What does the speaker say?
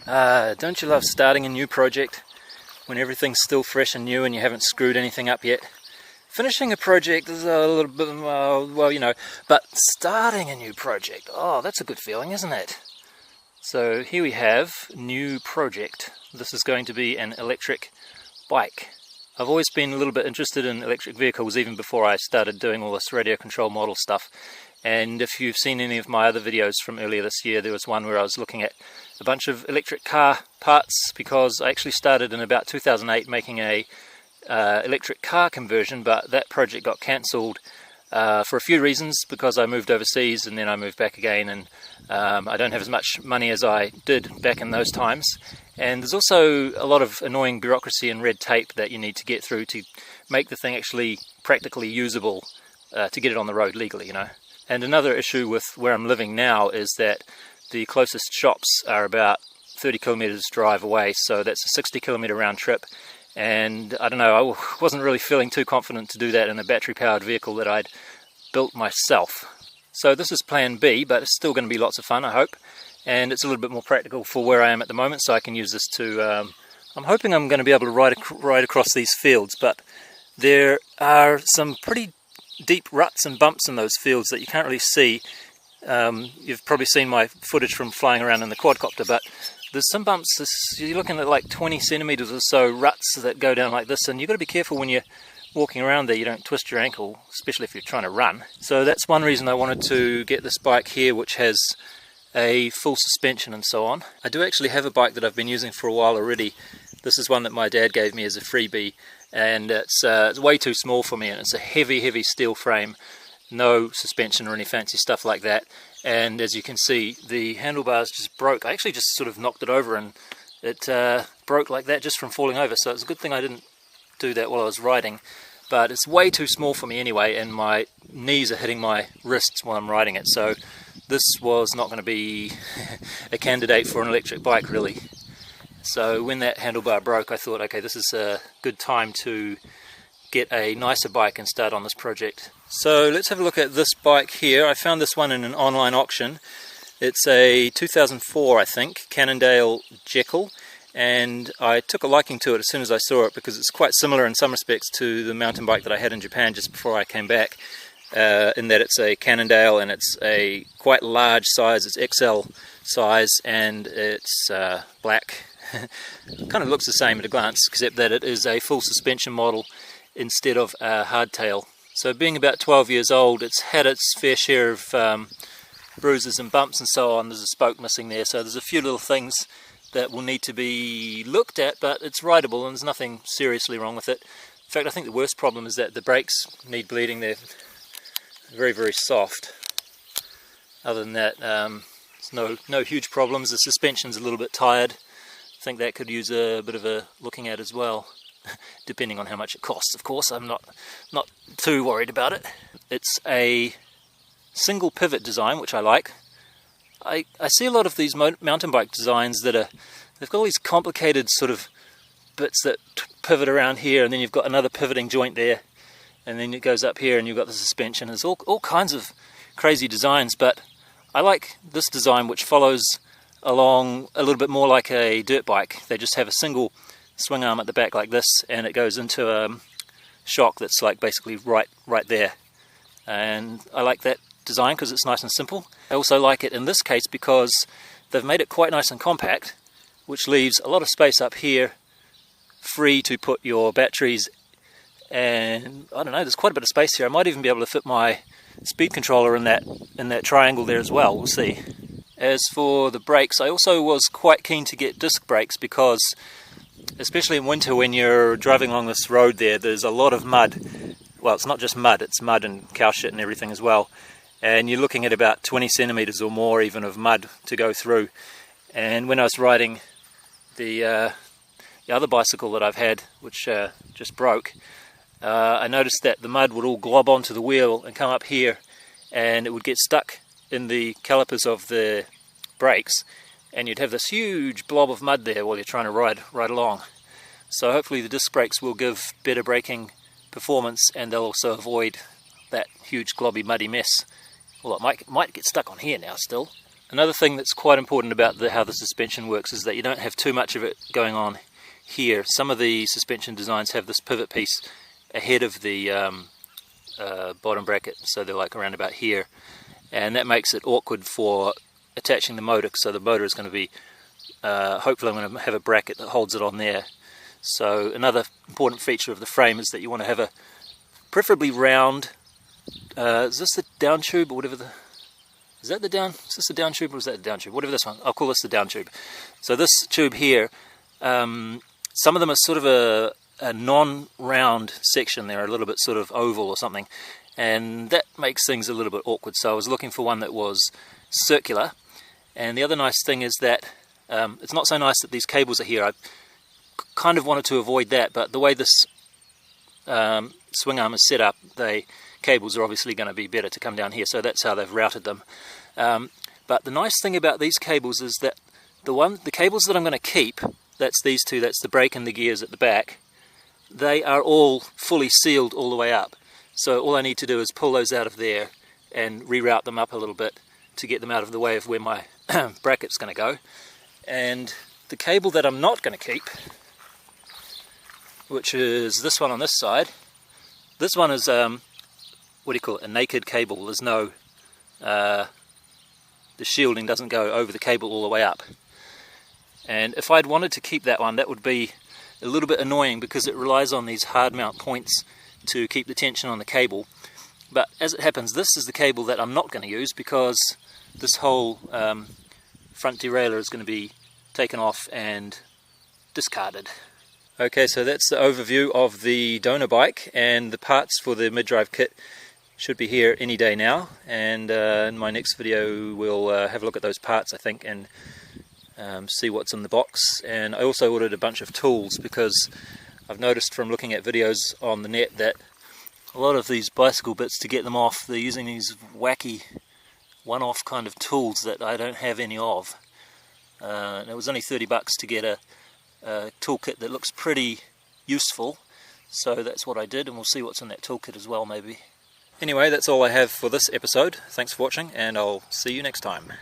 Don't you love starting a new project when everything's still fresh and new and you haven't screwed anything up yet? Finishing a project is a little bit, well, you know, but starting a new project, oh, that's a good feeling, isn't it? So here we have new project. This is going to be an electric bike. I've always been a little bit interested in electric vehicles even before I started doing all this radio control model stuff. And if you've seen any of my other videos from earlier this year, there was one where I was looking at a bunch of electric car parts, because I actually started in about 2008 making a electric car conversion, but that project got cancelled for a few reasons, because I moved overseas and then I moved back again, and I don't have as much money as I did back in those times. And there's also a lot of annoying bureaucracy and red tape that you need to get through to make the thing actually practically usable, to get it on the road legally, you know. And another issue with where I'm living now is that the closest shops are about 30 kilometers drive away, so that's a 60 kilometer round trip. And I don't know, I wasn't really feeling too confident to do that in a battery powered vehicle that I'd built myself. So this is plan B, but it's still going to be lots of fun, I hope. And it's a little bit more practical for where I am at the moment, so I can use this to... I'm hoping I'm going to be able to ride across these fields, but there are some pretty deep ruts and bumps in those fields that you can't really see. You've probably seen my footage from flying around in the quadcopter, but there's some bumps. You're looking at like 20 centimeters or so ruts that go down like this, and you've got to be careful when you're walking around there you don't twist your ankle, especially if you're trying to run. So that's one reason I wanted to get this bike here, which has a full suspension and so on. I do actually have a bike that I've been using for a while already. This is one that my dad gave me as a freebie, and it's way too small for me, and it's a heavy steel frame, no suspension or any fancy stuff like that. And as you can see, the handlebars just broke. I actually just sort of knocked it over, and it broke like that just from falling over, so it's a good thing I didn't do that while I was riding. But it's way too small for me anyway, and my knees are hitting my wrists while I'm riding it, so this was not going to be a candidate for an electric bike really. So when that handlebar broke, I thought, okay, this is a good time to get a nicer bike and start on this project. So let's have a look at this bike here. I found this one in an online auction. It's a 2004, I think, Cannondale Jekyll, and I took a liking to it as soon as I saw it, because it's quite similar in some respects to the mountain bike that I had in Japan just before I came back, in that it's a Cannondale and it's a quite large size. It's XL size, and it's black. Kind of looks the same at a glance, except that it is a full suspension model instead of a hardtail. So being about 12 years old, it's had its fair share of bruises and bumps and so on. There's a spoke missing there, so there's a few little things that will need to be looked at, but it's rideable and there's nothing seriously wrong with it. In fact, I think the worst problem is that the brakes need bleeding. They're very soft. Other than that, there's no huge problems. The suspension's a little bit tired. I think that could use a bit of a looking at as well, depending on how much it costs, of course. I'm not too worried about it. It's a single pivot design, which I like. I see a lot of these mountain bike designs that they've got all these complicated sort of bits that pivot around here, and then you've got another pivoting joint there, and then it goes up here and you've got the suspension. There's all kinds of crazy designs, but I like this design, which follows along a little bit more like a dirt bike. They just have a single swing arm at the back like this, and it goes into a shock that's like basically right there. And I like that design because it's nice and simple. I also like it in this case because they've made it quite nice and compact, which leaves a lot of space up here free to put your batteries, and I don't know, there's quite a bit of space here. I might even be able to fit my speed controller in that triangle there as well. We'll see. As for the brakes, I also was quite keen to get disc brakes because, especially in winter when you're driving along this road there's a lot of mud. Well, it's not just mud, it's mud and cow shit and everything as well. And you're looking at about 20 centimeters or more even of mud to go through. And when I was riding the other bicycle that I've had, which just broke, I noticed that the mud would all glob onto the wheel and come up here, and it would get stuck in the calipers of the brakes, and you'd have this huge blob of mud there while you're trying to ride along. So hopefully the disc brakes will give better braking performance, and they'll also avoid that huge globby muddy mess. Well, it might get stuck on here now still. Another thing that's quite important about how the suspension works is that you don't have too much of it going on here. Some of the suspension designs have this pivot piece ahead of the bottom bracket, so they're like around about here, and that makes it awkward for attaching the motor. So the motor is going to be, hopefully I'm going to have a bracket that holds it on there. So another important feature of the frame is that you want to have a preferably round, is this the down tube or whatever is that the down, is this the down tube or is that the down tube? Whatever this one, I'll call this the down tube. So this tube here, some of them are sort of a non-round section, they're a little bit sort of oval or something, and that makes things a little bit awkward. So I was looking for one that was circular, and the other nice thing is that it's not so nice that these cables are here. I kind of wanted to avoid that, but the way this swing arm is set up, the cables are obviously going to be better to come down here, so that's how they've routed them. But the nice thing about these cables is that the cables that I'm going to keep, that's these two, that's the brake and the gears at the back, they are all fully sealed all the way up. So all I need to do is pull those out of there and reroute them up a little bit to get them out of the way of where my bracket's going to go. And the cable that I'm not going to keep, which is this one on this side, this one is what do you call it, a naked cable. There's no, the shielding doesn't go over the cable all the way up. And if I'd wanted to keep that one, that would be a little bit annoying because it relies on these hard mount points to keep the tension on the cable. But as it happens, this is the cable that I'm not going to use because this whole front derailleur is going to be taken off and discarded. Okay, so that's the overview of the donor bike, and the parts for the mid-drive kit should be here any day now, and in my next video we'll have a look at those parts, I think, and see what's in the box. And I also ordered a bunch of tools because I've noticed from looking at videos on the net that a lot of these bicycle bits, to get them off, they're using these wacky one-off kind of tools that I don't have any of. And it was only $30 to get a toolkit that looks pretty useful, so that's what I did, and we'll see what's in that toolkit as well maybe. Anyway, that's all I have for this episode. Thanks for watching, and I'll see you next time.